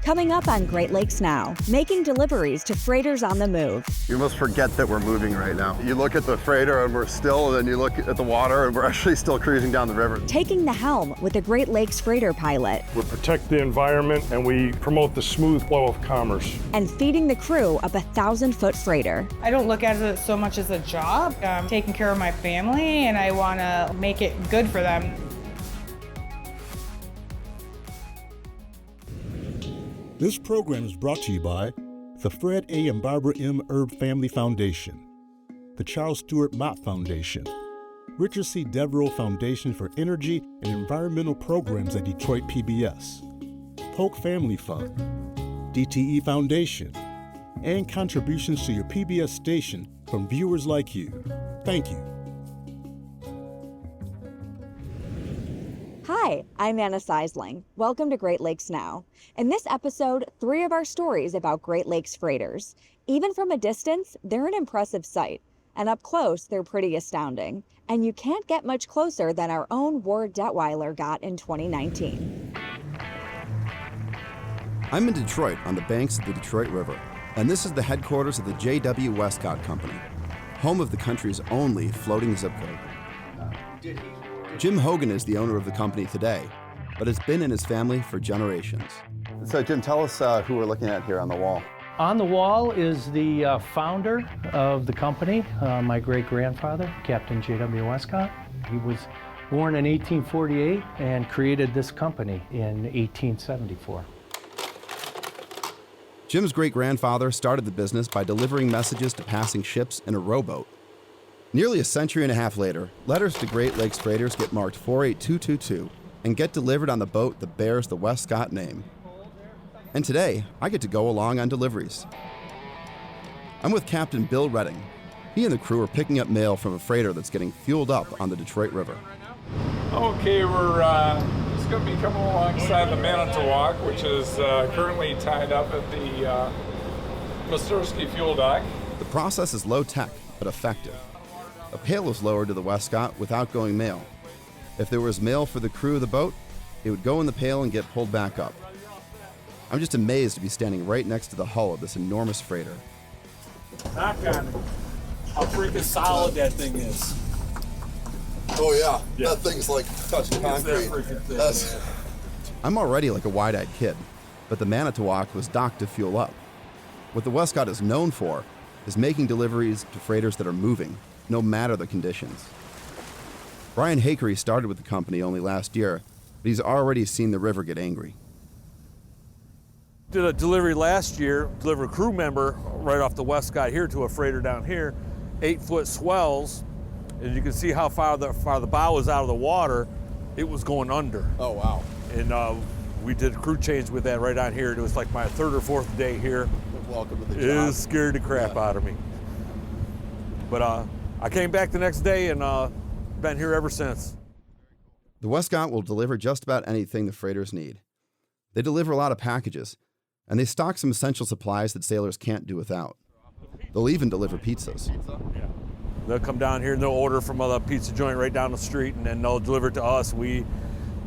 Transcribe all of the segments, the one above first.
Coming up on Great Lakes Now, making deliveries to freighters on the move. You must forget that we're moving right now. You look at the freighter and we're still, and then you look at the water and we're actually still cruising down the river. Taking the helm with the Great Lakes freighter pilot. We protect the environment and we promote the smooth flow of commerce. And feeding the crew of a 1,000-foot freighter. I don't look at it so much as a job. I'm taking care of my family and I want to make it good for them. This program is brought to you by the Fred A. and Barbara M. Erb Family Foundation, the Charles Stewart Mott Foundation, Richard C. Devereaux Foundation for Energy and Environmental Programs at Detroit PBS, Polk Family Fund, DTE Foundation, and contributions to your PBS station from viewers like you. Thank you. Hi, I'm Anna Seisling. Welcome to Great Lakes Now. In this episode, 3 of our stories about Great Lakes freighters. Even from a distance, they're an impressive sight. And up close, they're pretty astounding. And you can't get much closer than our own Ward Detweiler got in 2019. I'm in Detroit on the banks of the Detroit River, and this is the headquarters of the J.W. Westcott Company, home of the country's only floating zip code. Jim Hogan is the owner of the company today, but it's been in his family for generations. So Jim, tell us who we're looking at here on the wall. On the wall is the founder of the company, my great-grandfather, Captain J.W. Westcott. He was born in 1848 and created this company in 1874. Jim's great-grandfather started the business by delivering messages to passing ships in a rowboat. Nearly a century and a half later, letters to Great Lakes freighters get marked 48222 and get delivered on the boat that bears the Westcott name. And today, I get to go along on deliveries. I'm with Captain Bill Redding. He and the crew are picking up mail from a freighter that's getting fueled up on the Detroit River. Okay, we're just going to be coming alongside the Manitowoc, which is currently tied up at the Mastursky fuel dock. The process is low-tech, but effective. A pail is lowered to the Westcott with outgoing mail. If there was mail for the crew of the boat, it would go in the pail and get pulled back up. I'm just amazed to be standing right next to the hull of this enormous freighter. Knock on it. How freaking solid that thing is. Oh yeah. That thing's like touching concrete. I'm already like a wide-eyed kid, but the Manitowoc was docked to fuel up. What the Westcott is known for is making deliveries to freighters that are moving, no matter the conditions. Brian Hakery started with the company only last year, but he's already seen the river get angry. Did a delivery last year, delivered a crew member right off the Westcott here to a freighter down here, 8-foot swells, and you can see how far the bow was out of the water. It was going under. Oh wow. And we did a crew change with that right on here. It was like my 3rd or 4th day here. Welcome to the job. job. It scared the crap out of me. But I came back the next day and been here ever since. The Westcott will deliver just about anything the freighters need. They deliver a lot of packages, and they stock some essential supplies that sailors can't do without. They'll even deliver pizzas. Yeah. They'll come down here and they'll order from a pizza joint right down the street, and then they'll deliver it to us. We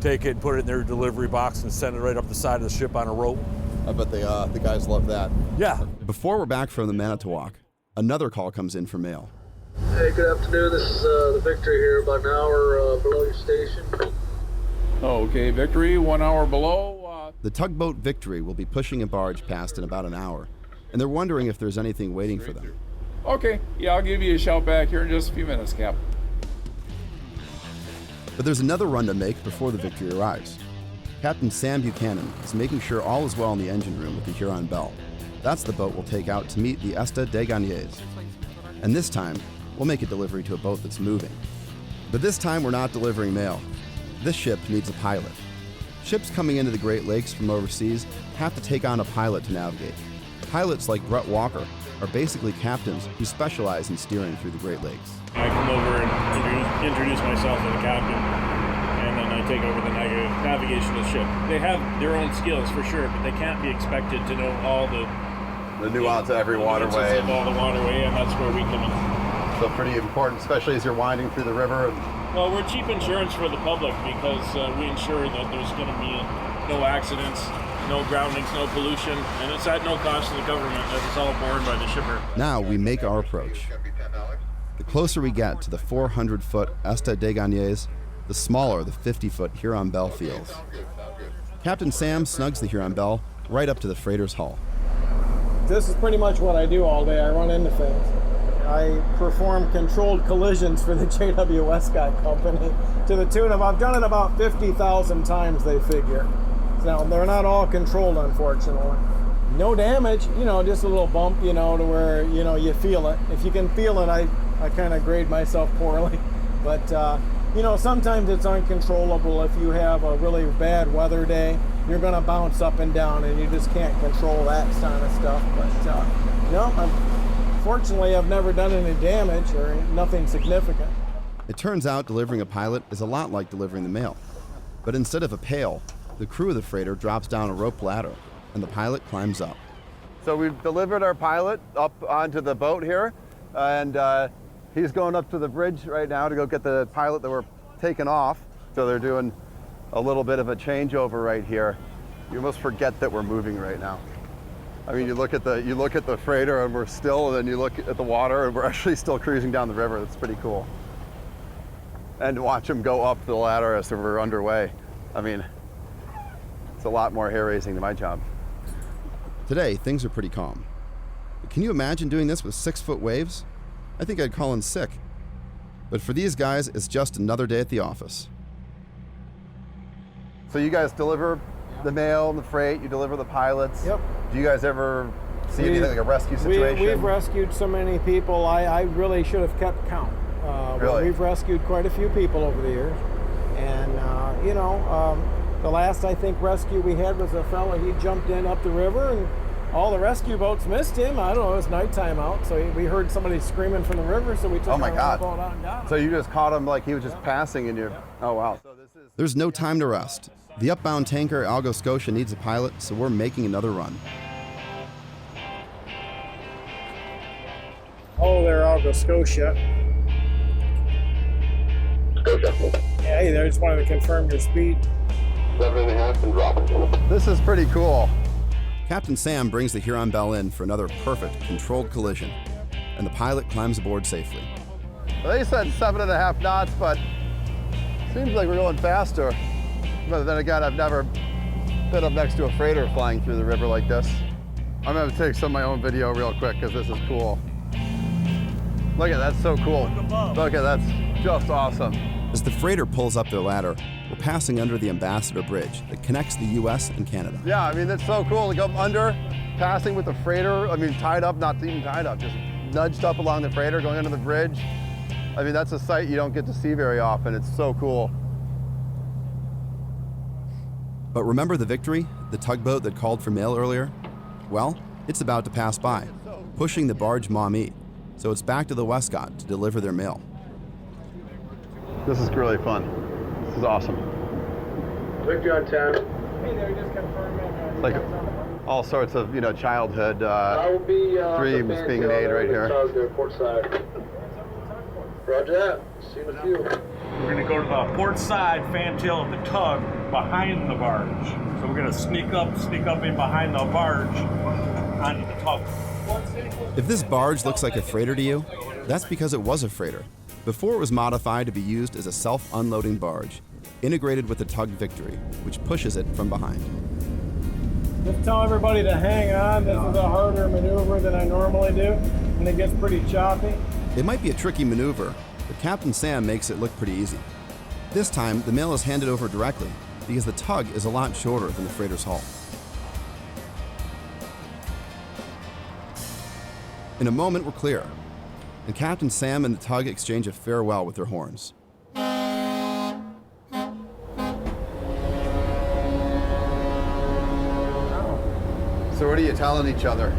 take it and put it in their delivery box and send it right up the side of the ship on a rope. I bet the guys love that. Yeah. Before we're back from the Manitowoc, another call comes in for mail. Hey, good afternoon. This is the Victory here, about an hour below your station. Okay, Victory, 1 hour below. The tugboat Victory will be pushing a barge past in about an hour, and they're wondering if there's anything waiting for them. Okay, yeah, I'll give you a shout back here in just a few minutes, Cap. But there's another run to make before the Victory arrives. Captain Sam Buchanan is making sure all is well in the engine room with the Huron Belle. That's the boat we'll take out to meet the Esta des Gagnés. And this time, we'll make a delivery to a boat that's moving. But this time, we're not delivering mail. This ship needs a pilot. Ships coming into the Great Lakes from overseas have to take on a pilot to navigate. Pilots like Brett Walker are basically captains who specialize in steering through the Great Lakes. I come over and introduce myself as the captain, and then I take over the navigation of the ship. They have their own skills for sure, but they can't be expected to know all the nuance of every waterway. Of all the waterway, and that's where we come in. So pretty important, especially as you're winding through the river. Well, we're cheap insurance for the public because we ensure that there's going to be no accidents. no groundings, no pollution, and it's at no cost to the government as it's all borne by the shipper. Now we make our approach. The closer we get to the 400-foot Esta des Gagnés, the smaller the 50-foot Huron Bell feels. Captain Sam snugs the Huron Bell right up to the freighter's hull. This is pretty much what I do all day. I run into things. I perform controlled collisions for the J.W. Westcott Company to the tune of, I've done it about 50,000 times, they figure. Now, they're not all controlled, unfortunately. No damage, just a little bump, to where, you feel it. If you can feel it, I kind of grade myself poorly. But, sometimes it's uncontrollable. If you have a really bad weather day, you're going to bounce up and down, and you just can't control that kind of stuff. But, fortunately, I've never done any damage or nothing significant. It turns out delivering a pilot is a lot like delivering the mail. But instead of a pail, the crew of the freighter drops down a rope ladder, and the pilot climbs up. So we've delivered our pilot up onto the boat here, and he's going up to the bridge right now to go get the pilot that we're taking off. So they're doing a little bit of a changeover right here. You almost forget that we're moving right now. I mean, you look at the freighter and we're still, and then you look at the water and we're actually still cruising down the river. That's pretty cool. And to watch them go up the ladder as we're underway. I mean, it's a lot more hair-raising than my job. Today, things are pretty calm. But can you imagine doing this with 6-foot waves? I think I'd call in sick. But for these guys, it's just another day at the office. So you guys deliver the mail and the freight, you deliver the pilots. Yep. Do you guys ever see anything like a rescue situation? We've rescued so many people, I really should have kept count. Really? We've rescued quite a few people over the years. And, the last, I think, rescue we had was a fella, he jumped in up the river and all the rescue boats missed him. I don't know, it was nighttime out, so we heard somebody screaming from the river, so we took our boat out and got him. So you just caught him like he was just passing and you're, oh wow. There's no time to rest. The upbound tanker Algo Scotia needs a pilot, so we're making another run. Oh, there, Algo Scotia. Yeah, hey there, I just wanted to confirm your speed. 7.5 and dropping. This is pretty cool. Captain Sam brings the Huron Bell in for another perfect controlled collision, and the pilot climbs aboard safely. Well, they said 7.5 knots, but seems like we're going faster. But then again, I've never been up next to a freighter flying through the river like this. I'm gonna take some of my own video real quick because this is cool. Look at that, that's so cool. Look at that's just awesome. As the freighter pulls up their ladder, we're passing under the Ambassador Bridge that connects the US and Canada. Yeah, I mean, that's so cool to go under, passing with the freighter, I mean, tied up, not even tied up, just nudged up along the freighter, going under the bridge. I mean, that's a sight you don't get to see very often. It's so cool. But remember the Victory, the tugboat that called for mail earlier? Well, it's about to pass by, pushing the barge Maumee, so it's back to the Westcott to deliver their mail. This is really fun. This is awesome. Victory on 10. Hey there, just confirming. Like all sorts of, childhood I will be dreams being made right here. Port side. Roger that. See you in a few. We're going to go to the port side fantail of the tug behind the barge. So we're going to sneak up in behind the barge onto the tug. If this barge looks like a freighter to you, that's because it was a freighter, before it was modified to be used as a self-unloading barge, integrated with the tug Victory, which pushes it from behind. Just tell everybody to hang on. This is a harder maneuver than I normally do, and it gets pretty choppy. It might be a tricky maneuver, but Captain Sam makes it look pretty easy. This time, the mail is handed over directly because the tug is a lot shorter than the freighter's hull. In a moment, we're clear, and Captain Sam and the tug exchange a farewell with their horns. So what are you telling each other?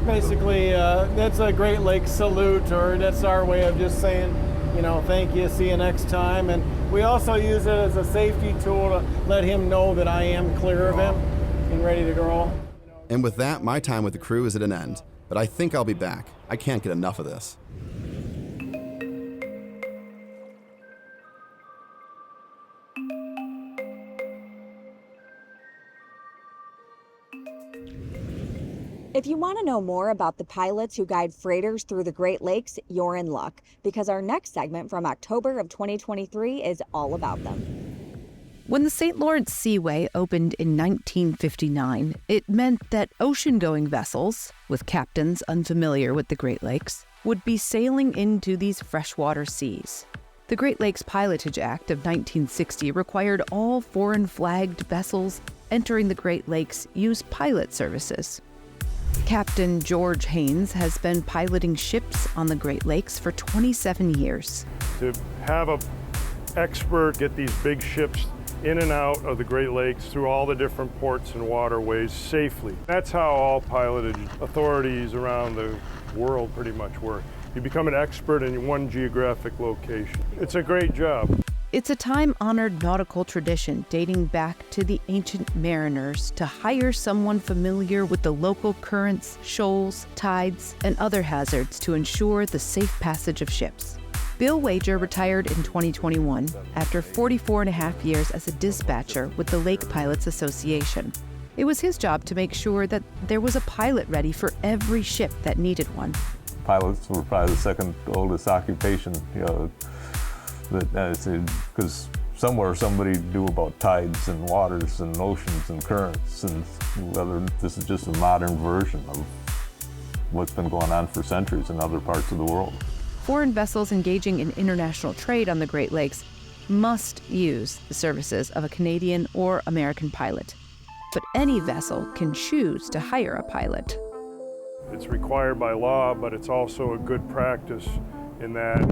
Basically, that's a Great Lakes salute, or that's our way of just saying, thank you, see you next time. And we also use it as a safety tool to let him know that I am clear of him and ready to go. And with that, my time with the crew is at an end, but I think I'll be back. I can't get enough of this. If you want to know more about the pilots who guide freighters through the Great Lakes, you're in luck, because our next segment from October of 2023 is all about them. When the St. Lawrence Seaway opened in 1959, it meant that ocean-going vessels, with captains unfamiliar with the Great Lakes, would be sailing into these freshwater seas. The Great Lakes Pilotage Act of 1960 required all foreign-flagged vessels entering the Great Lakes use pilot services. Captain George Haynes has been piloting ships on the Great Lakes for 27 years. To have an expert get these big ships in and out of the Great Lakes through all the different ports and waterways safely. That's how all pilotage authorities around the world pretty much work. You become an expert in one geographic location. It's a great job. It's a time-honored nautical tradition dating back to the ancient mariners to hire someone familiar with the local currents, shoals, tides, and other hazards to ensure the safe passage of ships. Bill Wager retired in 2021 after 44 and a half years as a dispatcher with the Lake Pilots Association. It was his job to make sure that there was a pilot ready for every ship that needed one. Pilots were probably the second oldest occupation, because somewhere somebody knew about tides and waters and oceans and currents, and whether this is just a modern version of what's been going on for centuries in other parts of the world. Foreign vessels engaging in international trade on the Great Lakes must use the services of a Canadian or American pilot, but any vessel can choose to hire a pilot. It's required by law, but it's also a good practice in that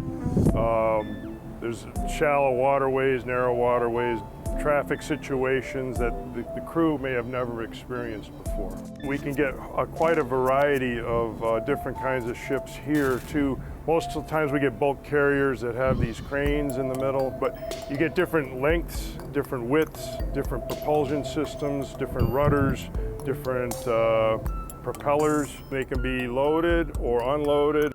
there's shallow waterways, narrow waterways, traffic situations that the crew may have never experienced before. We can get quite a variety of different kinds of ships here too. Most of the times we get bulk carriers that have these cranes in the middle, but you get different lengths, different widths, different propulsion systems, different rudders, different propellers. They can be loaded or unloaded.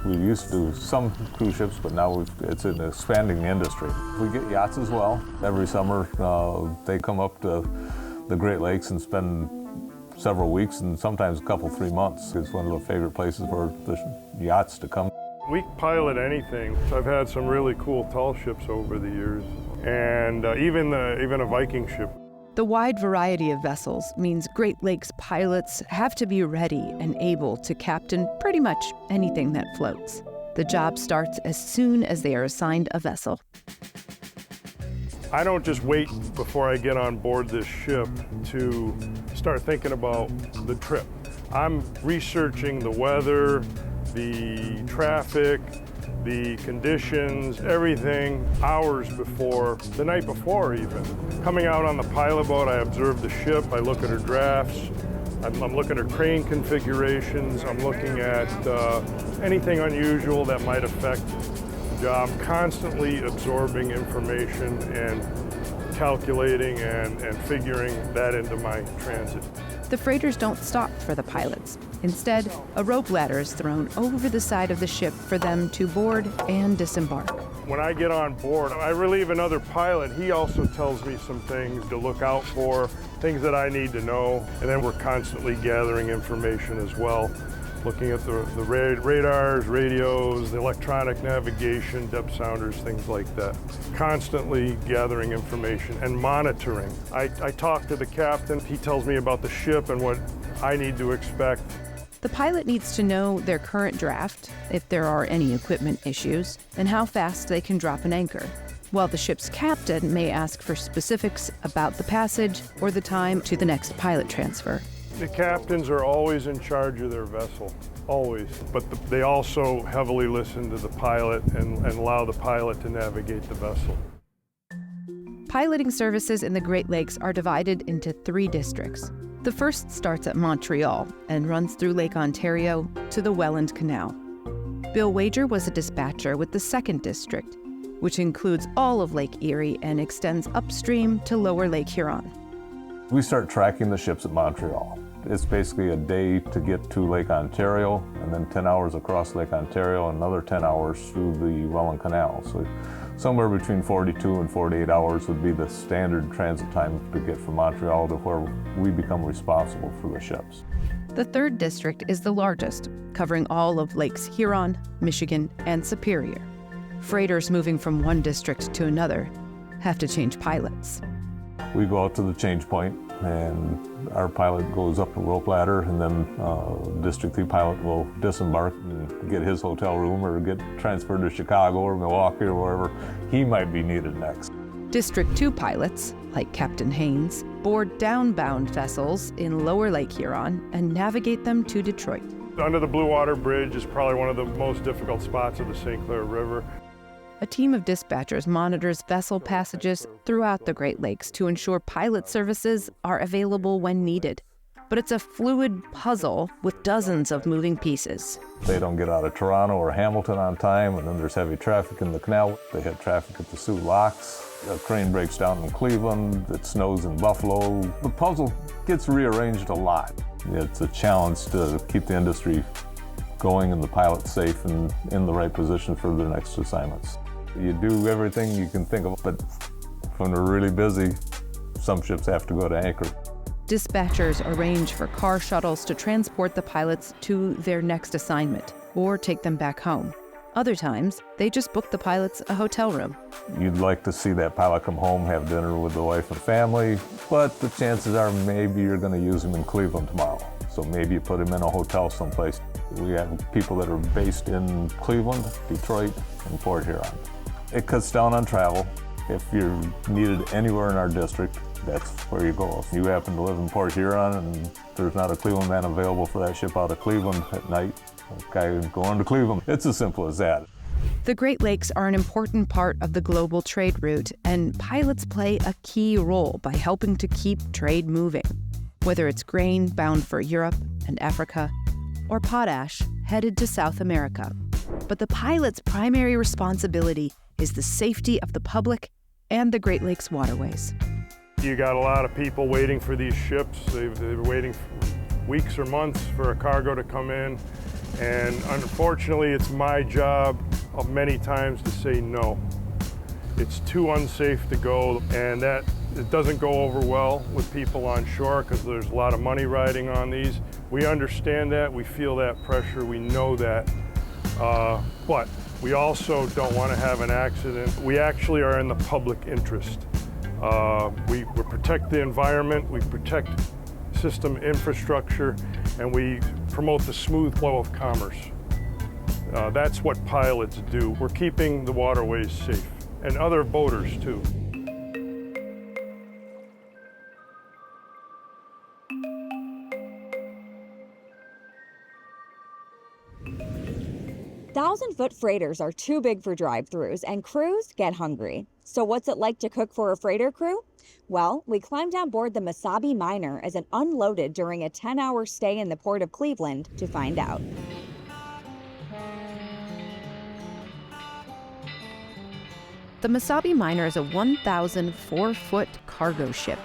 We used to do some cruise ships, but now it's an expanding industry. We get yachts as well. Every summer they come up to the Great Lakes and spend several weeks and sometimes a couple, 3 months. It's one of the favorite places for the yachts to come. We pilot anything. I've had some really cool tall ships over the years, and even a Viking ship. The wide variety of vessels means Great Lakes pilots have to be ready and able to captain pretty much anything that floats. The job starts as soon as they are assigned a vessel. I don't just wait before I get on board this ship to start thinking about the trip. I'm researching the weather, the traffic, the conditions, everything hours before, the night before even. Coming out on the pilot boat, I observe the ship, I look at her drafts, I'm looking at her crane configurations, I'm looking at anything unusual that might affect the job. Constantly absorbing information and calculating and figuring that into my transit. The freighters don't stop for the pilots. Instead, a rope ladder is thrown over the side of the ship for them to board and disembark. When I get on board, I relieve another pilot. He also tells me some things to look out for, things that I need to know, and then we're constantly gathering information as well, looking at the radars, radios, the electronic navigation, depth sounders, things like that. Constantly gathering information and monitoring. I talk to the captain. He tells me about the ship and what I need to expect. The pilot needs to know their current draft, if there are any equipment issues, and how fast they can drop an anchor, while the ship's captain may ask for specifics about the passage or the time to the next pilot transfer. The captains are always in charge of their vessel, always, but they also heavily listen to the pilot and allow the pilot to navigate the vessel. Piloting services in the Great Lakes are divided into 3 districts. The first starts at Montreal and runs through Lake Ontario to the Welland Canal. Bill Wager was a dispatcher with the 2nd District, which includes all of Lake Erie and extends upstream to Lower Lake Huron. We start tracking the ships at Montreal. It's basically a day to get to Lake Ontario, and then 10 hours across Lake Ontario, and another 10 hours through the Welland Canal. So somewhere between 42 and 48 hours would be the standard transit time to get from Montreal to where we become responsible for the ships. The 3rd District is the largest, covering all of Lakes Huron, Michigan, and Superior. Freighters moving from one district to another have to change pilots. We go out to the change point, and our pilot goes up a rope ladder, and then District 3 pilot will disembark and get his hotel room or get transferred to Chicago or Milwaukee or wherever he might be needed next. District 2 pilots, like Captain Haynes, board downbound vessels in Lower Lake Huron and navigate them to Detroit. Under the Blue Water Bridge is probably one of the most difficult spots of the St. Clair River. A team of dispatchers monitors vessel passages throughout the Great Lakes to ensure pilot services are available when needed. But it's a fluid puzzle with dozens of moving pieces. They don't get out of Toronto or Hamilton on time, and then there's heavy traffic in the canal. They have traffic at the Soo Locks. A crane breaks down in Cleveland. It snows in Buffalo. The puzzle gets rearranged a lot. It's a challenge to keep the industry going and the pilots safe and in the right position for their next assignments. You do everything you can think of, but when we're really busy, some ships have to go to anchor. Dispatchers arrange for car shuttles to transport the pilots to their next assignment or take them back home. Other times, they just book the pilots a hotel room. You'd like to see that pilot come home, have dinner with the wife and family, but the chances are maybe you're going to use him in Cleveland tomorrow. So maybe you put him in a hotel someplace. We have people that are based in Cleveland, Detroit, and Port Huron. It cuts down on travel. If you're needed anywhere in our district, that's where you go. If you happen to live in Port Huron and there's not a Cleveland man available for that ship out of Cleveland at night, okay, going to Cleveland. It's as simple as that. The Great Lakes are an important part of the global trade route, and pilots play a key role by helping to keep trade moving. Whether it's grain bound for Europe and Africa, or potash headed to South America. But the pilot's primary responsibility is the safety of the public and the Great Lakes waterways. You got a lot of people waiting for these ships. They're waiting for weeks or months for a cargo to come in. And unfortunately, it's my job many times to say no. It's too unsafe to go, and that it doesn't go over well with people on shore because there's a lot of money riding on these. We understand that, we feel that pressure, we know that, but we also don't want to have an accident. We actually are in the public interest. We protect the environment, we protect system infrastructure, and we promote the smooth flow of commerce. That's what pilots do. We're keeping the waterways safe, and other boaters too. Thousand-foot freighters are too big for drive-thrus, and crews get hungry. So what's it like to cook for a freighter crew? Well, we climbed on board the Mesabi Miner as it unloaded during a 10-hour stay in the Port of Cleveland to find out. The Mesabi Miner is a 1,004-foot cargo ship.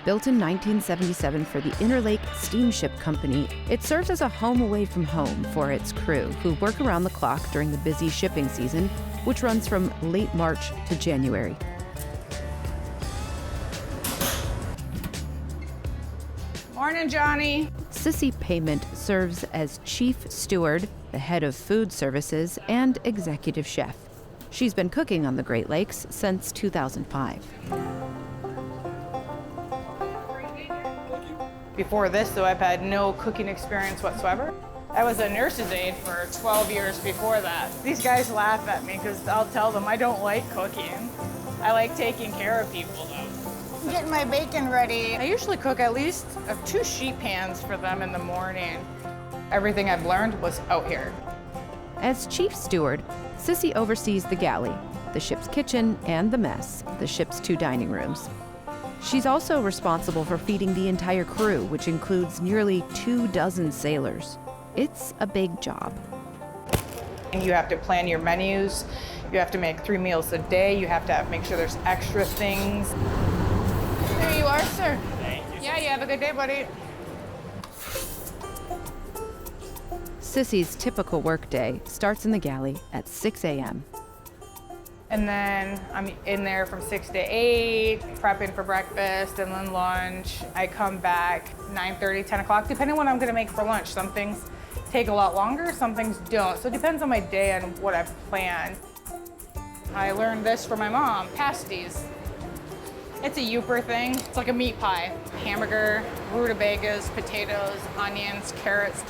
Built in 1977 for the Interlake Steamship Company, it serves as a home away from home for its crew, who work around the clock during the busy shipping season, which runs from late March to January. Morning, Johnny. Sissy Payment serves as chief steward, the head of food services, and executive chef. She's been cooking on the Great Lakes since 2005. Before this, though, I've had no cooking experience whatsoever. I was a nurse's aide for 12 years before that. These guys laugh at me because I'll tell them I don't like cooking. I like taking care of people, though. I'm getting my bacon ready. I usually cook at least 2 sheet pans for them in the morning. Everything I've learned was out here. As chief steward, Sissy oversees the galley, the ship's kitchen, and the mess, the ship's 2 dining rooms. She's also responsible for feeding the entire crew, which includes nearly 24 sailors. It's a big job. And you have to plan your menus. You have to make 3 meals a day. You have to make sure there's extra things. There you are, sir. Thank you. Yeah, you have a good day, buddy. Sissy's typical workday starts in the galley at 6 a.m. And then I'm in there from 6 to 8, prepping for breakfast and then lunch. I come back 9:30, 10 o'clock, depending on what I'm gonna make for lunch. Some things take a lot longer, some things don't. So it depends on my day and what I've planned. I learned this from my mom, pasties. It's a Yooper thing. It's like a meat pie. Hamburger, rutabagas, potatoes, onions, carrots.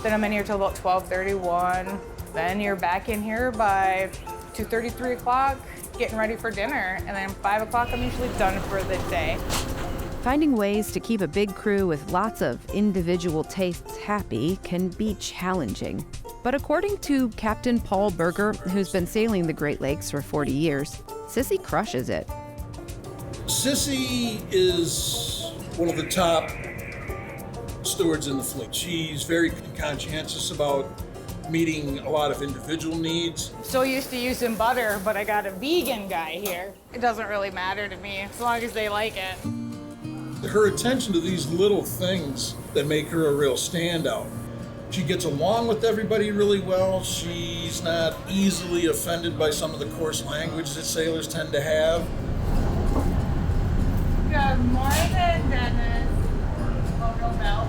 Then I'm in here till about 12:31. Then you're back in here by 2:30, 3 o'clock, getting ready for dinner. And then 5 o'clock, I'm usually done for the day. Finding ways to keep a big crew with lots of individual tastes happy can be challenging. But according to Captain Paul Berger, who's been sailing the Great Lakes for 40 years, Sissy crushes it. Sissy is one of the top stewards in the fleet. She's very conscientious about meeting a lot of individual needs. So used to using butter, but I got a vegan guy here. It doesn't really matter to me as long as they like it. Her attention to these little things that make her a real standout. She gets along with everybody really well. She's not easily offended by some of the coarse language that sailors tend to have. Good morning, Dennis. Logo bell.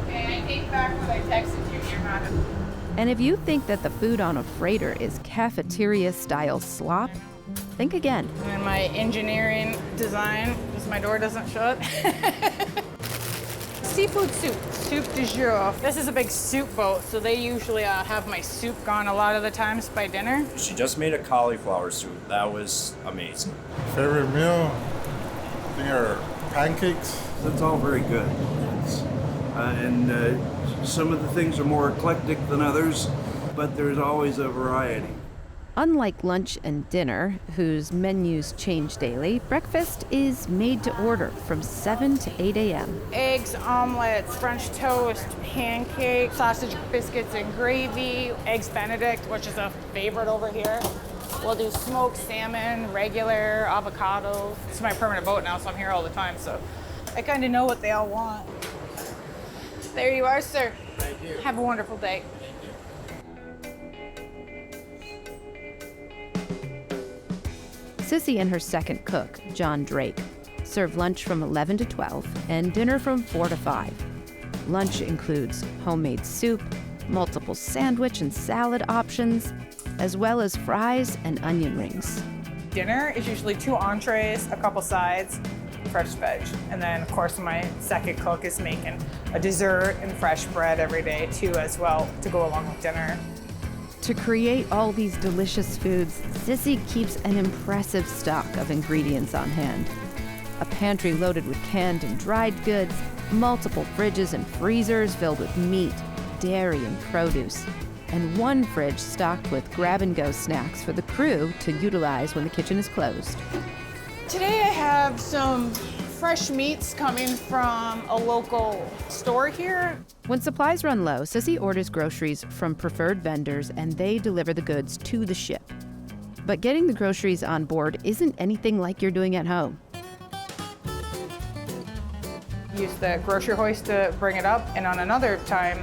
Okay, I take back what I texted you. You're not a... And if you think that the food on a freighter is cafeteria-style slop, think again. And my engineering design, because my door doesn't shut. Seafood soup du jour. This is a big soup boat, so they usually have my soup gone a lot of the times by dinner. She just made a cauliflower soup. That was amazing. Favorite meal? I think are pancakes. That's all very good. Some of the things are more eclectic than others, but there's always a variety. Unlike lunch and dinner, whose menus change daily, breakfast is made to order from 7 to 8 a.m. Eggs, omelets, French toast, pancakes, sausage, biscuits, and gravy, eggs Benedict, which is a favorite over here. We'll do smoked salmon, regular, avocado. It's my permanent boat now, so I'm here all the time, so I kind of know what they all want. There you are, sir. Thank you. Have a wonderful day. Sissy and her second cook, John Drake, serve lunch from 11 to 12 and dinner from 4 to 5. Lunch includes homemade soup, multiple sandwich and salad options, as well as fries and onion rings. Dinner is usually 2 entrees, a couple sides, fresh veg. And then, of course, my second cook is making a dessert and fresh bread every day, too, as well, to go along with dinner. To create all these delicious foods, Sissy keeps an impressive stock of ingredients on hand. A pantry loaded with canned and dried goods, multiple fridges and freezers filled with meat, dairy, and produce, and one fridge stocked with grab-and-go snacks for the crew to utilize when the kitchen is closed. Today I have some fresh meats coming from a local store here. When supplies run low, Sissy orders groceries from preferred vendors and they deliver the goods to the ship. But getting the groceries on board isn't anything like you're doing at home. Use the grocery hoist to bring it up, and on another time,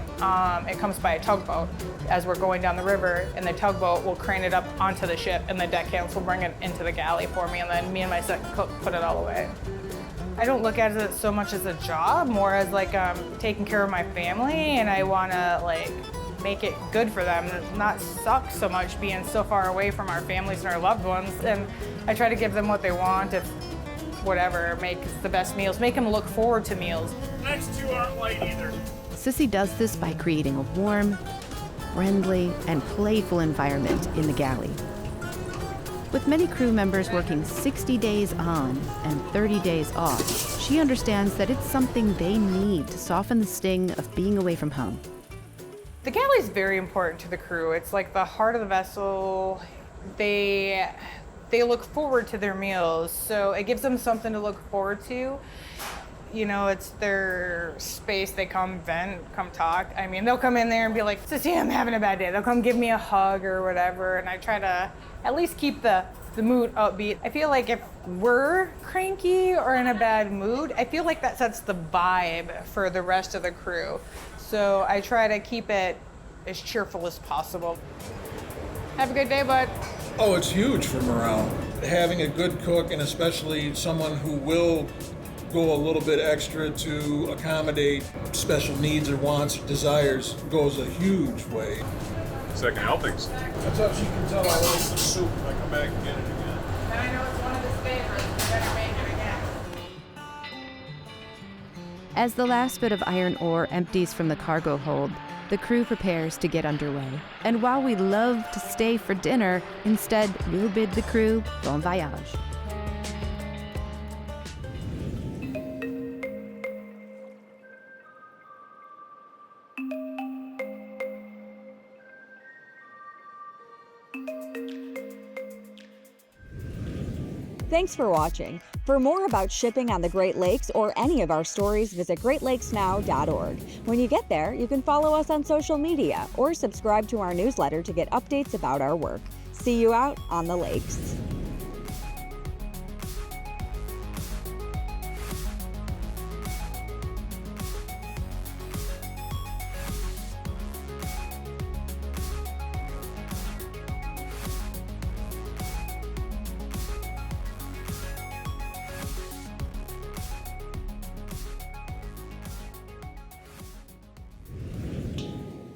it comes by a tugboat as we're going down the river, and the tugboat will crane it up onto the ship, and the deckhands will bring it into the galley for me, and then me and my second cook put it all away. I don't look at it so much as a job, more as like taking care of my family, and I want to like make it good for them, not suck so much being so far away from our families and our loved ones. And I try to give them what they want, if whatever, make the best meals, make them look forward to meals. Next two aren't light either. Sissy does this by creating a warm, friendly, and playful environment in the galley. With many crew members working 60 days on and 30 days off, she understands that it's something they need to soften the sting of being away from home. The galley is very important to the crew. It's like the heart of the vessel. They look forward to their meals, so it gives them something to look forward to. You know, it's their space. They come vent, come talk. I mean, they'll come in there and be like, Sissy, I'm having a bad day. They'll come give me a hug or whatever, and I try to at least keep the mood upbeat. I feel like if we're cranky or in a bad mood, I feel like that sets the vibe for the rest of the crew. So I try to keep it as cheerful as possible. Have a good day, bud. Oh, it's huge for morale. Having a good cook, and especially someone who will go a little bit extra to accommodate special needs or wants or desires, goes a huge way. Second helpings. That's how she can tell I like the soup if I come back and get it again. And I know it's one of his favorites. You better make it again. As the last bit of iron ore empties from the cargo hold, the crew prepares to get underway. And while we love to stay for dinner, instead we'll bid the crew bon voyage. Thanks for watching. For more about shipping on the Great Lakes or any of our stories, visit greatlakesnow.org. When you get there, you can follow us on social media or subscribe to our newsletter to get updates about our work. See you out on the lakes.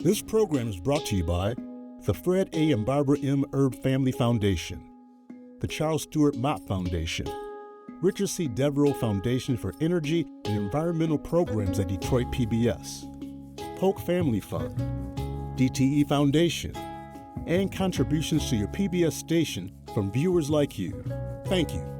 This program is brought to you by the Fred A. and Barbara M. Erb Family Foundation, the Charles Stewart Mott Foundation, Richard C. Devereaux Foundation for Energy and Environmental Programs at Detroit PBS, Polk Family Fund, DTE Foundation, and contributions to your PBS station from viewers like you. Thank you.